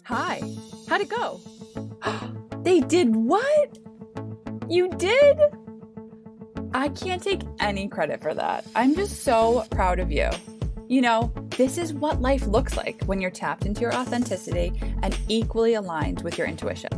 Hi, how'd it go? They did what? You did? I can't take any credit for that. I'm just so proud of you. You know, this is what life looks like when you're tapped into your authenticity and equally aligned with your intuition.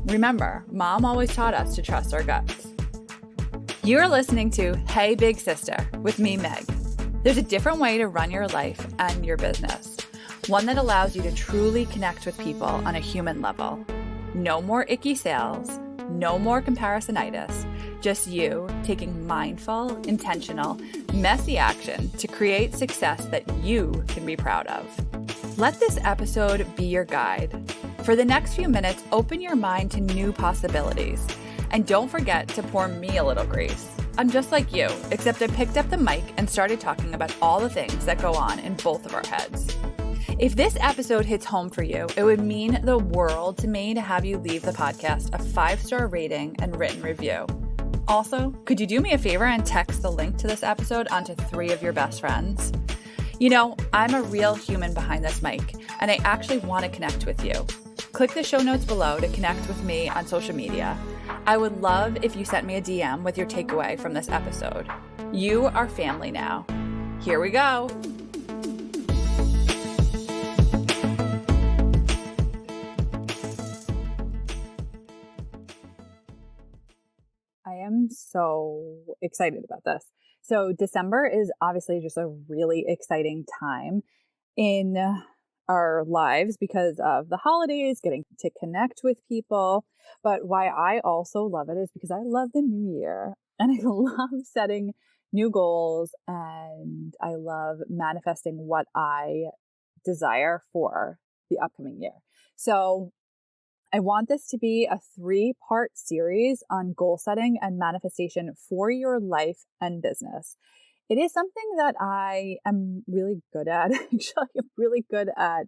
Remember, Mom always taught us to trust our guts. You're listening to Hey Big Sister with me, Meg. There's a different way to run your life and your business. One that allows you to truly connect with people on a human level. No more icky sales, no more comparisonitis, just you taking mindful, intentional, messy action to create success that you can be proud of. Let this episode be your guide. For the next few minutes, open your mind to new possibilities. And don't forget to pour me a little grace. I'm just like you, except I picked up the mic and started talking about all the things that go on in both of our heads. If this episode hits home for you, it would mean the world to me to have you leave the podcast a 5-star rating and written review. Also, could you do me a favor and text the link to this episode onto 3 of your best friends? You know, I'm a real human behind this mic, and I actually want to connect with you. Click the show notes below to connect with me on social media. I would love if you sent me a DM with your takeaway from this episode. You are family now. Here we go. I am so excited about this. So December is obviously just a really exciting time in our lives because of the holidays, getting to connect with people. But why I also love it is because I love the new year and I love setting new goals and I love manifesting what I desire for the upcoming year. So I want this to be a 3-part series on goal setting and manifestation for your life and business. It is something that I am really good at. Actually, I'm really good at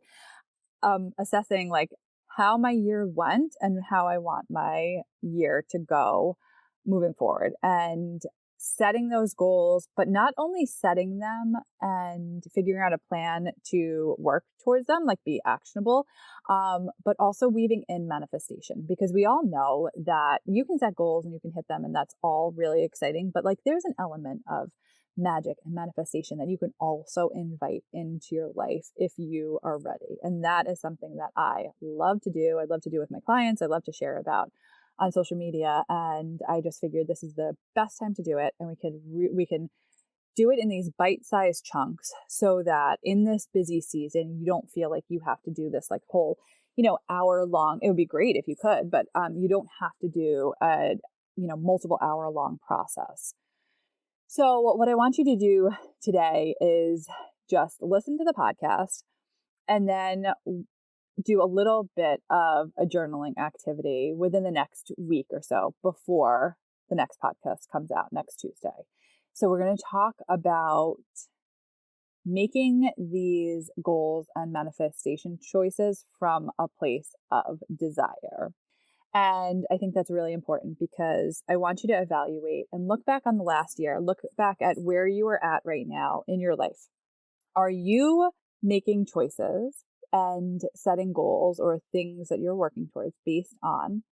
assessing like how my year went and how I want my year to go moving forward and setting those goals, but not only setting them and figuring out a plan to work towards them, like be actionable, but also weaving in manifestation, because we all know that you can set goals and you can hit them and that's all really exciting. But like there's an element of magic and manifestation that you can also invite into your life if you are ready. And that is something that I love to do. I love to do with my clients. I love to share about on social media. And I just figured this is the best time to do it. And we can do it in these bite-sized chunks so that in this busy season, you don't feel like you have to do this like whole, hour long. It would be great if you could, but you don't have to do a, multiple hour long process. So what I want you to do today is just listen to the podcast and then do a little bit of a journaling activity within the next week or so before the next podcast comes out next Tuesday. So we're going to talk about making these goals and manifestation choices from a place of desire. And I think that's really important because I want you to evaluate and look back on the last year, look back at where you are at right now in your life. Are you making choices and setting goals or things that you're working towards based on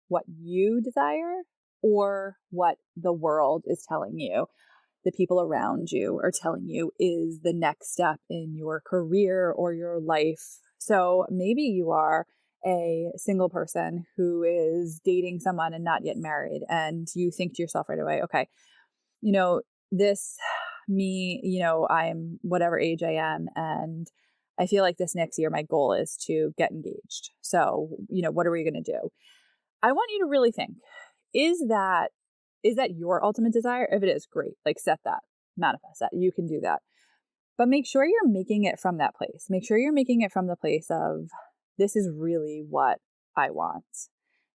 what you desire or what the world is telling you, the people around you are telling you is the next step in your career or your life? So maybe you are a single person who is dating someone and not yet married, and you think to yourself right away, okay, I'm whatever age I am, and I feel like this next year, my goal is to get engaged. So, what are we going to do? I want you to really think, is that your ultimate desire? If it is, great. Like set that, manifest that. You can do that. But make sure you're making it from that place. Make sure you're making it from the place of, this is really what I want.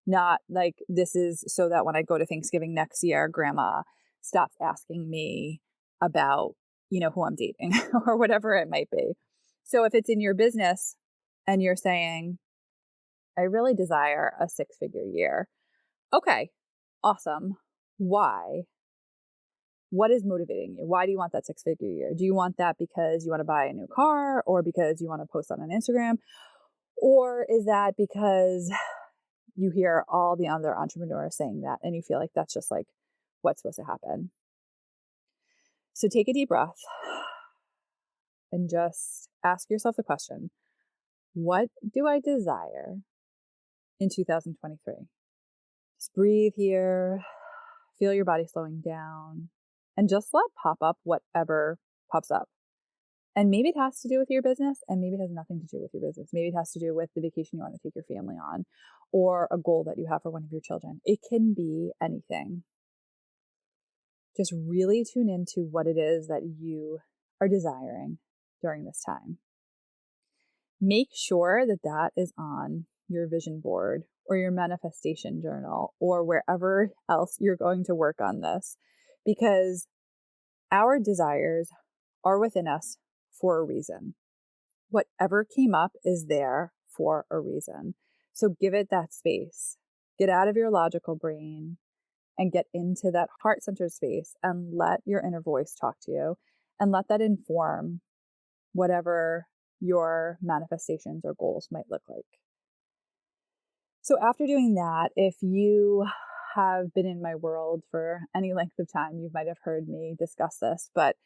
Not like this is so that when I go to Thanksgiving next year, grandma stops asking me about, who I'm dating or whatever it might be. So if it's in your business and you're saying, I really desire a 6-figure year. Okay, awesome. Why? What is motivating you? Why do you want that 6-figure year? Do you want that because you want to buy a new car or because you want to post on an Instagram? Or is that because you hear all the other entrepreneurs saying that and you feel like that's just like what's supposed to happen? So take a deep breath and just ask yourself the question, what do I desire in 2023? Just breathe here, feel your body slowing down, and just let pop up whatever pops up. And maybe it has to do with your business, and maybe it has nothing to do with your business. Maybe it has to do with the vacation you want to take your family on, or a goal that you have for one of your children. It can be anything. Just really tune into what it is that you are desiring during this time. Make sure that that is on your vision board or your manifestation journal or wherever else you're going to work on this, because our desires are within us for a reason. Whatever came up is there for a reason. So give it that space. Get out of your logical brain and get into that heart-centered space and let your inner voice talk to you and let that inform whatever your manifestations or goals might look like. So after doing that, if you have been in my world for any length of time, you might have heard me discuss this, but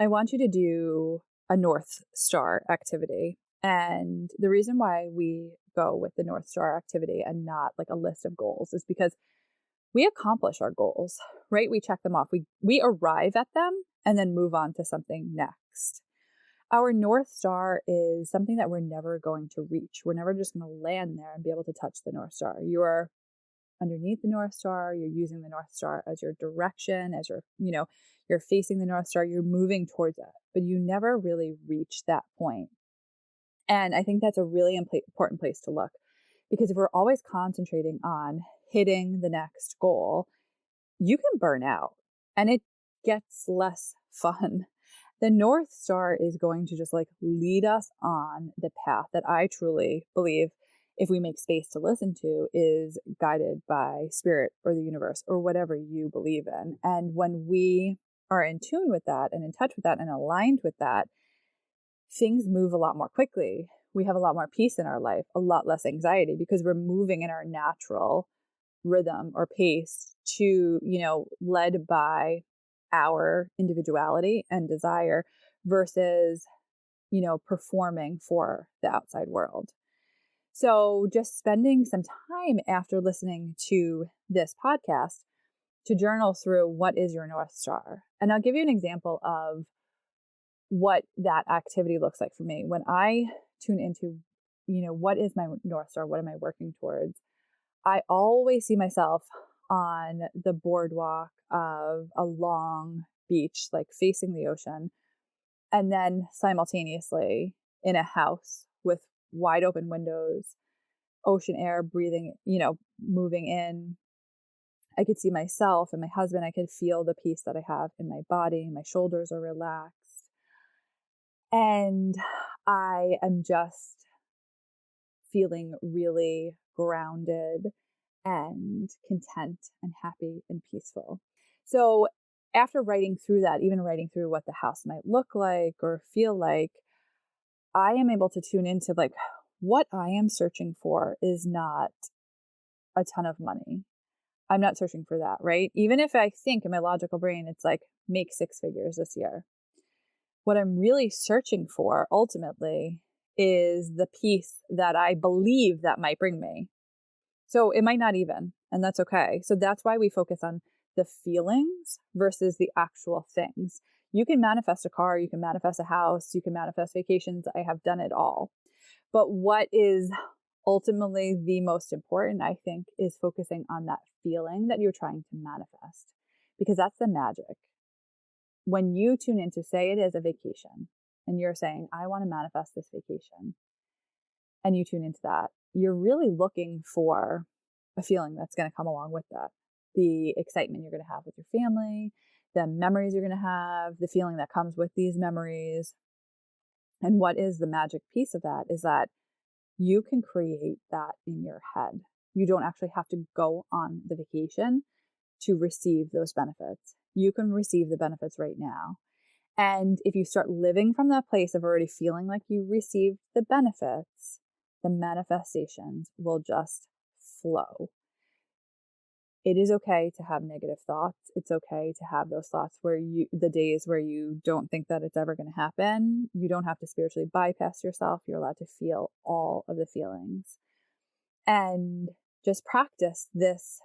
I want you to do a North Star activity. And the reason why we go with the North Star activity and not like a list of goals is because we accomplish our goals, right? We check them off. We arrive at them and then move on to something next. Our North Star is something that we're never going to reach. We're never just going to land there and be able to touch the North Star. You're underneath the North Star. You're using the North Star as your direction, as you're facing the North Star. You're moving towards it, but you never really reach that point. And I think that's a really important place to look, because if we're always concentrating on hitting the next goal, you can burn out and it gets less fun. The North Star is going to just like lead us on the path that I truly believe, if we make space to listen to, is guided by spirit or the universe or whatever you believe in. And when we are in tune with that and in touch with that and aligned with that, things move a lot more quickly. We have a lot more peace in our life, a lot less anxiety, because we're moving in our natural rhythm or pace to, led by our individuality and desire versus, performing for the outside world. So just spending some time after listening to this podcast to journal through what is your North Star. And I'll give you an example of what that activity looks like for me. When I tune into, what is my North Star? What am I working towards? I always see myself on the boardwalk of a long beach, like facing the ocean, and then simultaneously in a house with wide open windows, ocean air breathing, moving in. I could see myself and my husband. I could feel the peace that I have in my body. My shoulders are relaxed. And I am just feeling really grounded and content and happy and peaceful. So after writing through that, even writing through what the house might look like or feel like, I am able to tune into like what I am searching for is not a ton of money. I'm not searching for that, right? Even if I think in my logical brain, it's like make 6 figures this year. What I'm really searching for ultimately is the peace that I believe that might bring me. So it might not even, and that's okay. So that's why we focus on the feelings versus the actual things. You can manifest a car, you can manifest a house, you can manifest vacations. I have done it all. But what is ultimately the most important, I think, is focusing on that feeling that you're trying to manifest, because that's the magic. When you tune in to, say it is a vacation and you're saying, I want to manifest this vacation, and you tune into that, you're really looking for a feeling that's going to come along with that. The excitement you're going to have with your family, the memories you're going to have, the feeling that comes with these memories. And what is the magic piece of that is that you can create that in your head. You don't actually have to go on the vacation to receive those benefits. You can receive the benefits right now. And if you start living from that place of already feeling like you received the benefits, the manifestations will just flow. It is okay to have negative thoughts. It's okay to have those thoughts the days where you don't think that it's ever going to happen. You don't have to spiritually bypass yourself. You're allowed to feel all of the feelings and just practice this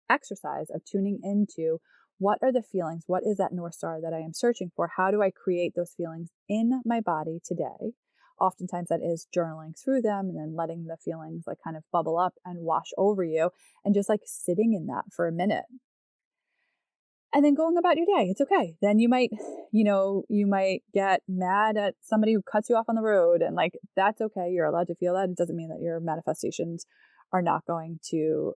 exercise of tuning into what are the feelings? What is that North Star that I am searching for? How do I create those feelings in my body today? Oftentimes that is journaling through them and then letting the feelings like kind of bubble up and wash over you and just like sitting in that for a minute. And then going about your day. It's okay. Then you might get mad at somebody who cuts you off on the road, and like, that's okay. You're allowed to feel that. It doesn't mean that your manifestations are not going to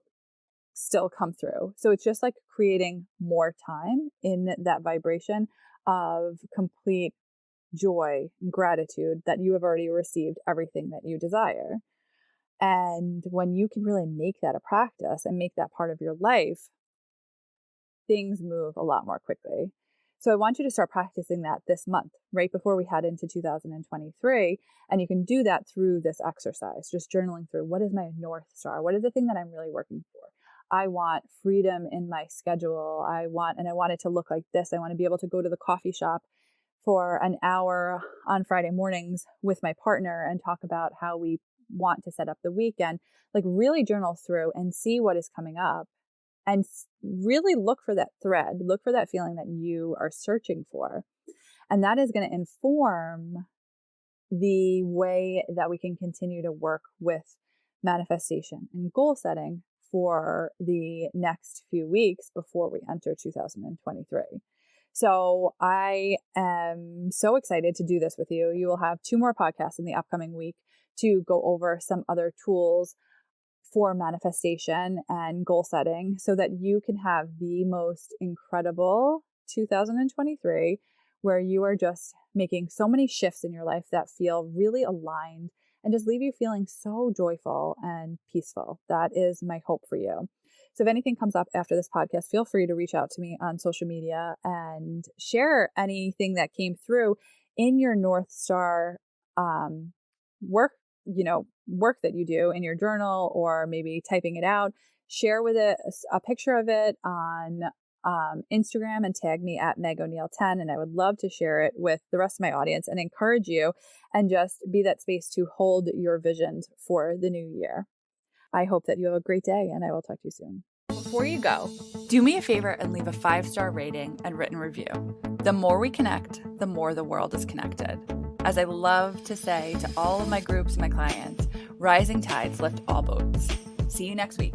still come through. So it's just like creating more time in that vibration of complete joy and gratitude that you have already received everything that you desire. And when you can really make that a practice and make that part of your life, things move a lot more quickly. So I want you to start practicing that this month, right before we head into 2023. And you can do that through this exercise, just journaling through, what is my North Star? What is the thing that I'm really working for? I want freedom in my schedule. I want it to look like this. I want to be able to go to the coffee shop for an hour on Friday mornings with my partner and talk about how we want to set up the weekend. Like, really journal through and see what is coming up and really look for that thread, look for that feeling that you are searching for. And that is going to inform the way that we can continue to work with manifestation and goal setting for the next few weeks before we enter 2023. So I am so excited to do this with you. You will have 2 more podcasts in the upcoming week to go over some other tools for manifestation and goal setting so that you can have the most incredible 2023 where you are just making so many shifts in your life that feel really aligned and just leave you feeling so joyful and peaceful. That is my hope for you. So if anything comes up after this podcast, feel free to reach out to me on social media and share anything that came through in your North Star work that you do in your journal, or maybe typing it out. Share with it a picture of it on Instagram and tag me at Meg O'Neill 10. And I would love to share it with the rest of my audience and encourage you and just be that space to hold your visions for the new year. I hope that you have a great day, and I will talk to you soon. Before you go, do me a favor and leave a 5-star rating and written review. The more we connect, the more the world is connected. As I love to say to all of my groups and my clients, rising tides lift all boats. See you next week.